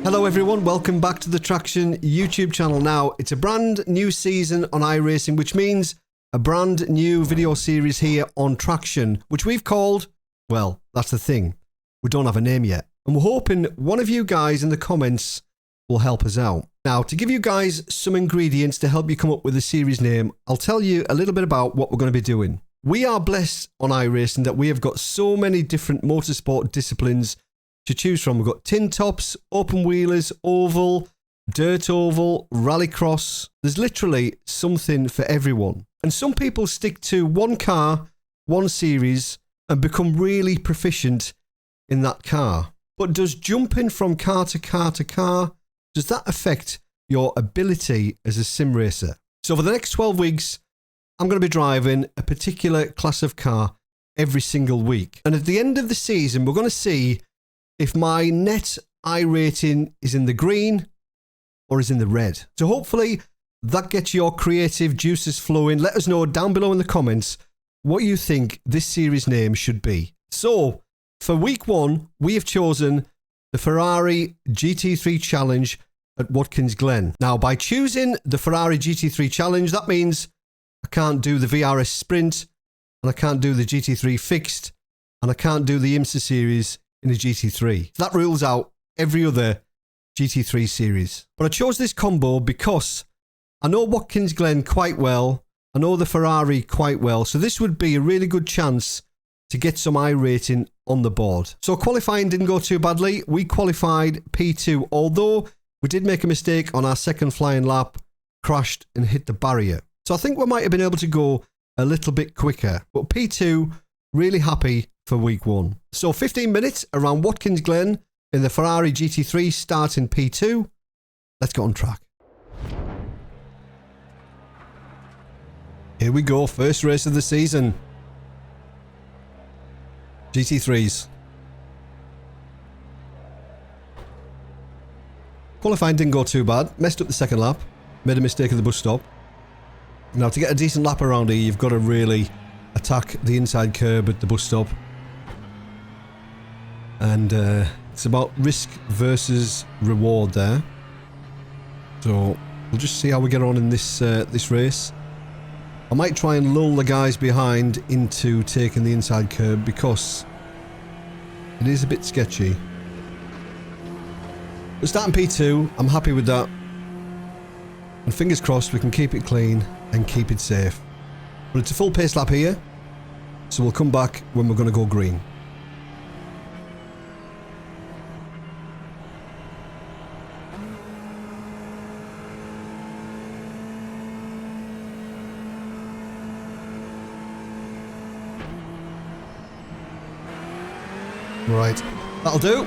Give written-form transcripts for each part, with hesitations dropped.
Hello everyone, welcome back to the Traxion YouTube channel. Now, it's a brand new season on iRacing, which means a brand new video series here on Traxion, which we've called, well, that's the thing, we don't have a name yet. And we're hoping one of you guys in the comments will help us out. Now, to give you guys some ingredients to help you come up with a series name, I'll tell you a little bit about what we're going to be doing. We are blessed on iRacing that we have got so many different motorsport disciplines to choose from. We've got tin tops, open wheelers, oval, dirt oval, rallycross. There's literally something for everyone. And some people stick to one car, one series, and become really proficient in that car. But does jumping from car to car to car, does that affect your ability as a sim racer? So for the next 12 weeks, I'm going to be driving a particular class of car every single week. And at the end of the season, we're going to see if my net iRating is in the green or is in the red. So hopefully that gets your creative juices flowing. Let us know down below in the comments what you think this series name should be. So for week one, we have chosen the Ferrari GT3 Challenge at Watkins Glen. Now, by choosing the Ferrari GT3 Challenge, that means I can't do the VRS Sprint, and I can't do the GT3 Fixed, and I can't do the IMSA series in the GT3. That rules out every other GT3 series. But I chose this combo because I know Watkins Glen quite well. I know the Ferrari quite well. So this would be a really good chance to get some iRating on the board. So qualifying didn't go too badly. We qualified P2, although we did make a mistake on our second flying lap, crashed and hit the barrier. So I think we might have been able to go a little bit quicker. But P2, really happy for week one. So 15 minutes around Watkins Glen in the Ferrari GT3 starting P2. Let's get on track. Here we go, first race of the season. GT3s. Qualifying didn't go too bad. Messed up the second lap. Made a mistake at the bus stop. Now, to get a decent lap around here, you've got to really attack the inside curb at the bus stop. And it's about risk versus reward there. So we'll just see how we get on in this this race. I might try and lull the guys behind into taking the inside curb because it is a bit sketchy. We're starting P2. I'm happy with that. And fingers crossed we can keep it clean and keep it safe. But it's a full pace lap here, so we'll come back when we're going to go green. Right, that'll do.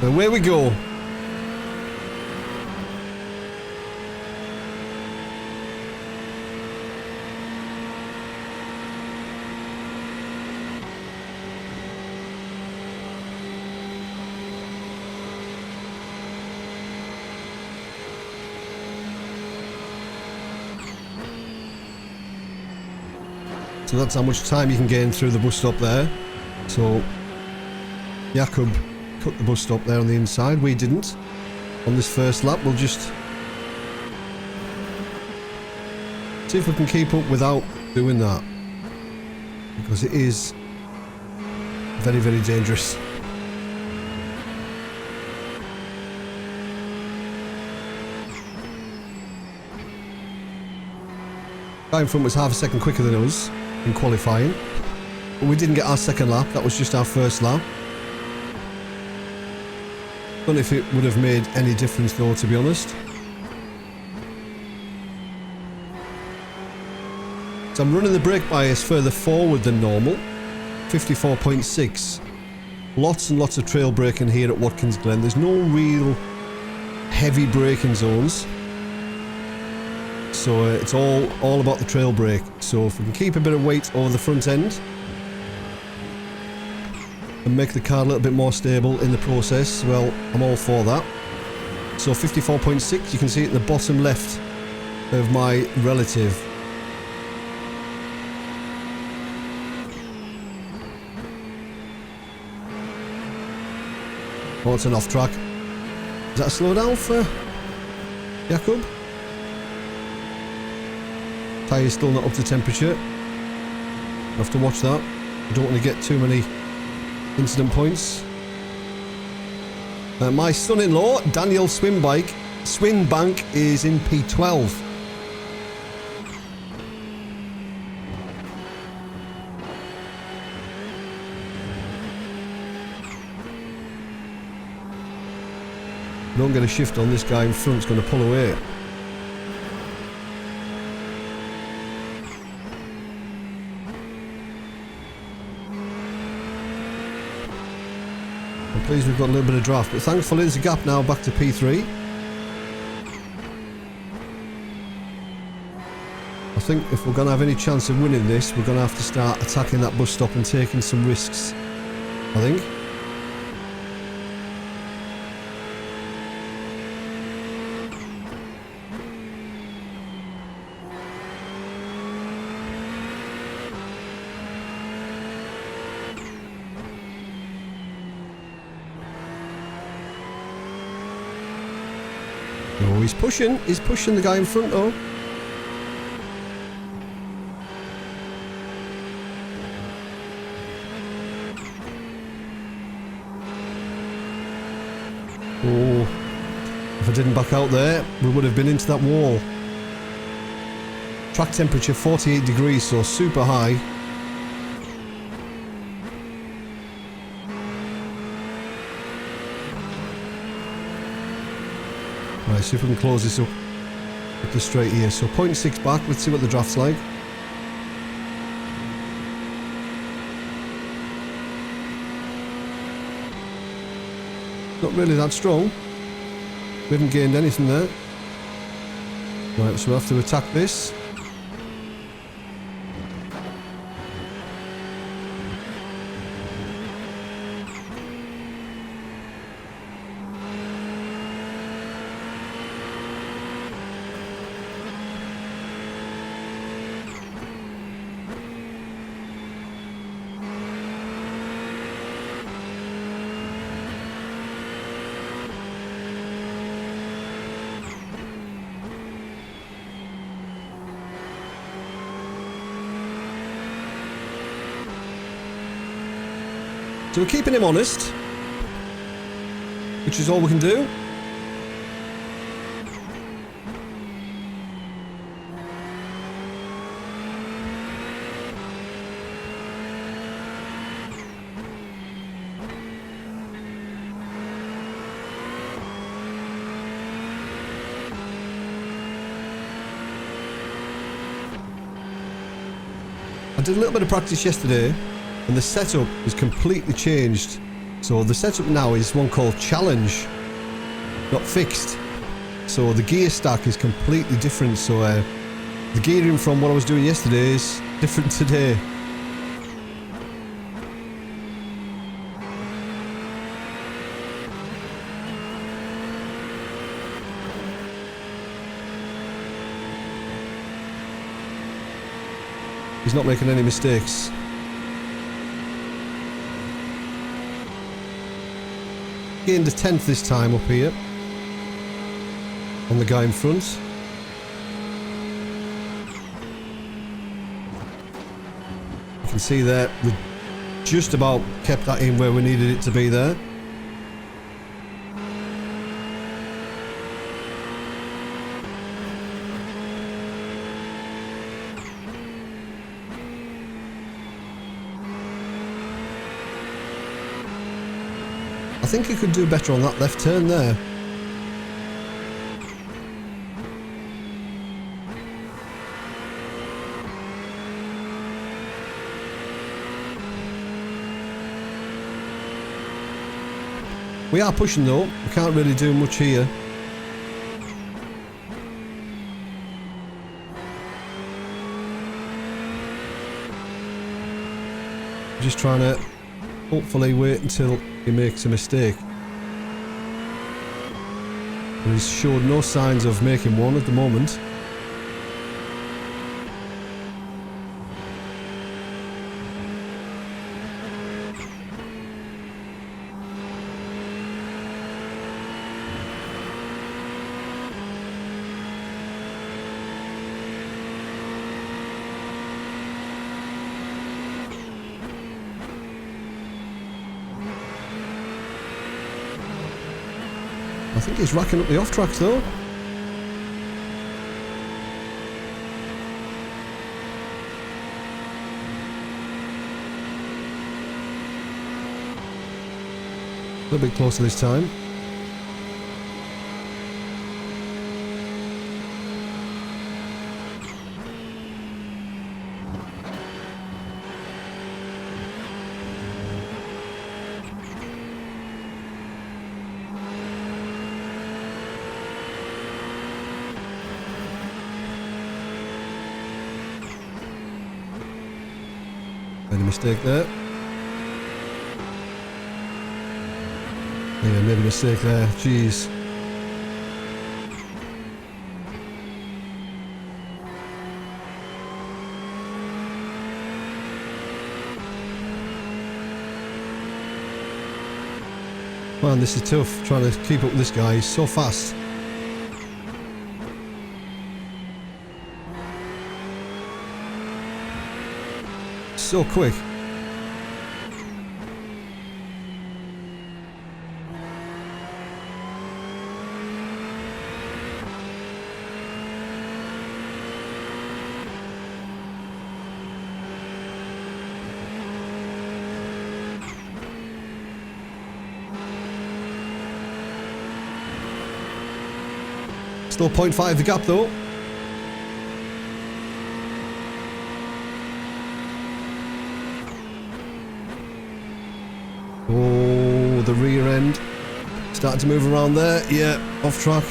Away we go. So that's how much time you can gain through the bus stop there. So Jakob cut the bus stop there on the inside. We didn't. On this first lap, we'll just see if we can keep up without doing that. Because it is very, very dangerous. Guy in front was half a second quicker than us in qualifying. But we didn't get our second lap. That was just our first lap. I don't know if it would have made any difference though, to be honest. So I'm running the brake bias further forward than normal. 54.6. Lots and lots of trail braking here at Watkins Glen. There's no real heavy braking zones. So it's all about the trail brake. So if we can keep a bit of weight over the front end and make the car a little bit more stable in the process, well, I'm all for that. So 54.6, you can see it in the bottom left of my relative. Oh, it's an off track. Is that a slow down for Jakob? Tyre's still not up to temperature. I have to watch that. I don't want to get too many incident points. My son-in-law, Daniel Swinbank, is in P12. Don't get a shift on, this guy in front's going to pull away. I'm pleased we've got a little bit of draft, but thankfully there's a gap now back to P3. I think if we're going to have any chance of winning this, we're going to have to start attacking that bus stop and taking some risks, I think. Oh, he's pushing the guy in front though. Oh, if I didn't back out there, we would have been into that wall. Track temperature 48 degrees, so super high. Right, see if we can close this up at the straight here. So 0.6 back, let's see what the draft's like. Not really that strong. We haven't gained anything there. Right, so we have to attack this. So we're keeping him honest, which is all we can do. I did a little bit of practice yesterday, and the setup is completely changed. So the setup now is one called Challenge, not fixed. So the gear stack is completely different. So the gearing from what I was doing yesterday is different today. He's not making any mistakes. Gained a 10th this time up here on the guy in front. You can see there we just about kept that in where we needed it to be there. I think he could do better on that left turn there. We are pushing though, we can't really do much here. Just trying to hopefully wait until he makes a mistake. And he's showed no signs of making one at the moment. I think he's racking up the off tracks though. A little bit closer this time. Made a mistake there. Yeah, made a mistake there. Jeez. Man, this is tough trying to keep up with this guy. He's so fast. So quick. Still 0.5 the gap though. Oh, the rear end. Starting to move around there. Yeah, off track.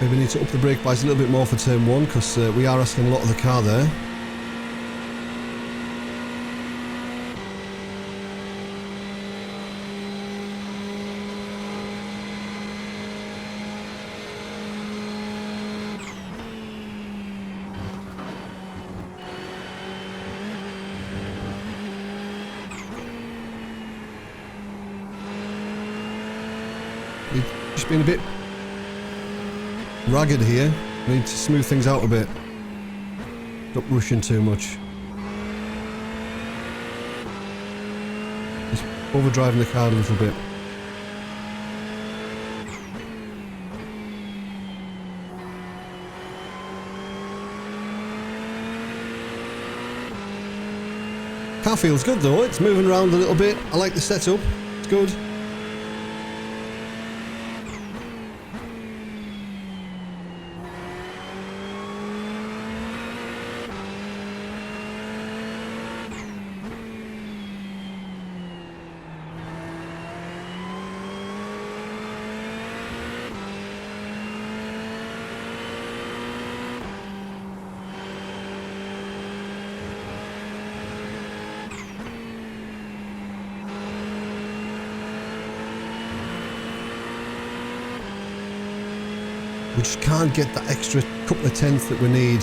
Maybe need to up the brake bias a little bit more for turn 1 because we are asking a lot of the car there. Just been a bit ragged here. We need to smooth things out a bit. Stop rushing too much. Just overdriving the car a little bit. Car feels good though. It's moving around a little bit. I like the setup. It's good. We just can't get that extra couple of tenths that we need.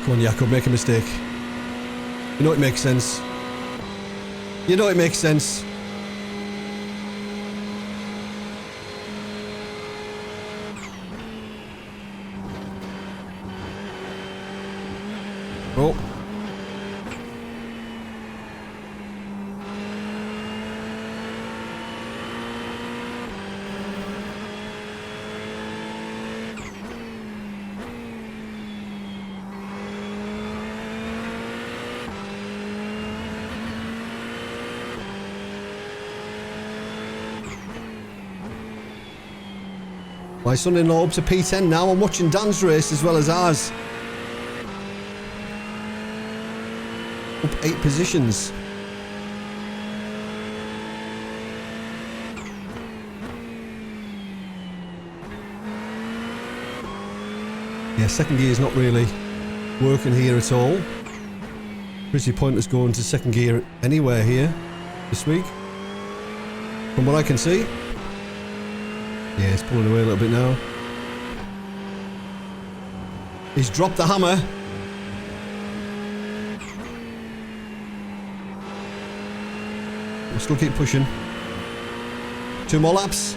Come on, Jakob, make a mistake. You know it makes sense. You know it makes sense. Oh. My son-in-law up to P10 now. I'm watching Dan's race as well as ours. Up 8 positions. Yeah, second gear is not really working here at all. Pretty pointless going to second gear anywhere here this week, from what I can see. Yeah, it's pulling away a little bit now. He's dropped the hammer. We'll still keep pushing. 2 more laps.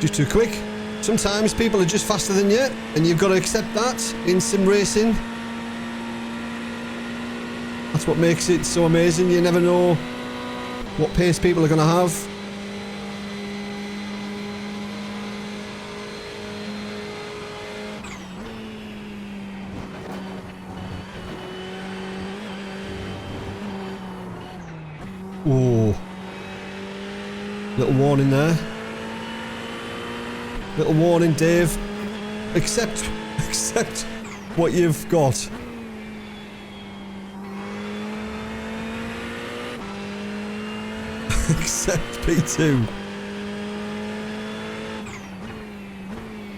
Just too quick. Sometimes people are just faster than you, and you've got to accept that in sim racing. That's what makes it so amazing. You never know what pace people are going to have. Oh, little warning there. Little warning, Dave. Accept what you've got. Accept P2.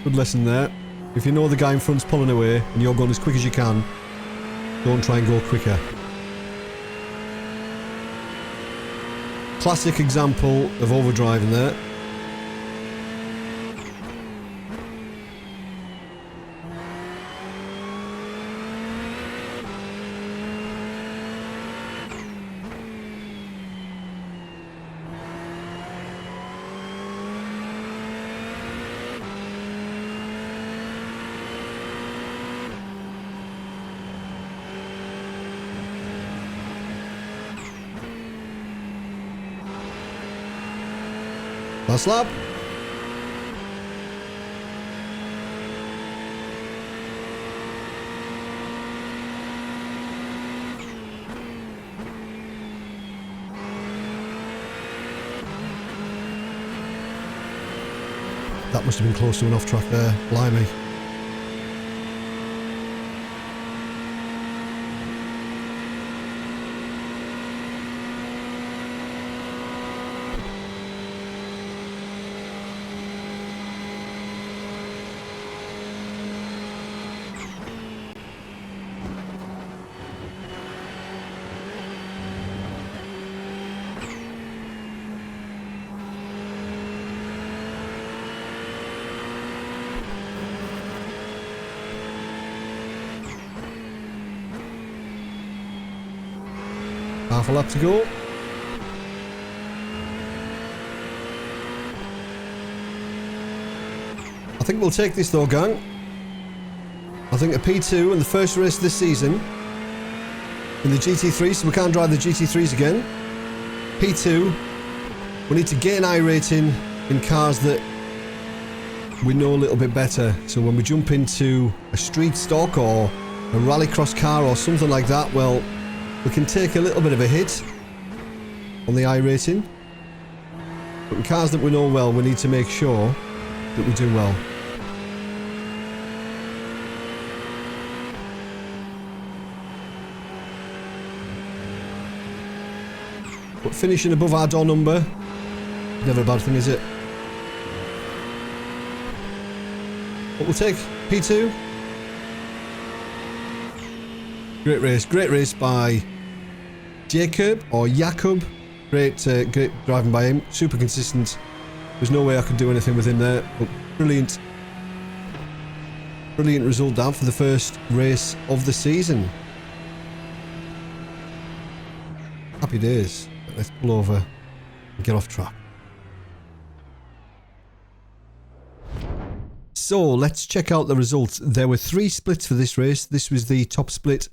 Good lesson there. If you know the guy in front's pulling away and you're going as quick as you can, don't try and go quicker. Classic example of overdriving there. Last lap. That must have been close to an off track there. Blimey. Half a lap to go. I think we'll take this though, gang. I think a P2 in the first race this season in the GT3, so we can't drive the GT3s again. P2, we need to gain iRating in cars that we know a little bit better. So when we jump into a street stock or a Rallycross car or something like that, well, we can take a little bit of a hit on the iRating. But in cars that we know well, we need to make sure that we do well. But finishing above our door number, never a bad thing, is it? But we'll take P2. Great race by Jacob or Jakob. Great driving by him. Super consistent. There's no way I could do anything with him there. But brilliant result down for the first race of the season. Happy days. Let's pull over and get off track. So let's check out the results. There were 3 splits for this race. This was the top split.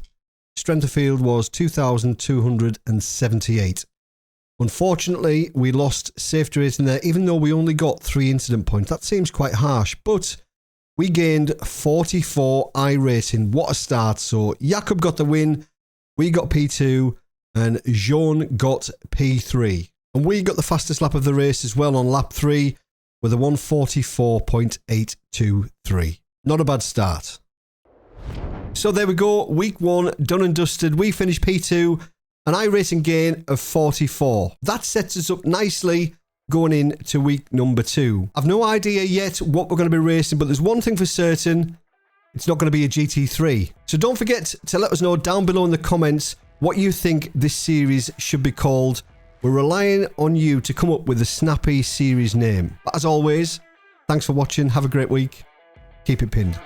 Strength of field was 2,278. Unfortunately, we lost safety rating there, even though we only got 3 incident points. That seems quite harsh, but we gained 44 iRating. What a start. So Jakob got the win, we got P2, and Jean got P3. And we got the fastest lap of the race as well on lap 3 with a 144.823. Not a bad start. So there we go, week 1 done and dusted. We finished P2, an iRating gain of 44. That sets us up nicely going into week number 2. I've no idea yet what we're going to be racing, but there's one thing for certain, it's not going to be a GT3. So don't forget to let us know down below in the comments what you think this series should be called. We're relying on you to come up with a snappy series name. But as always, thanks for watching. Have a great week. Keep it pinned.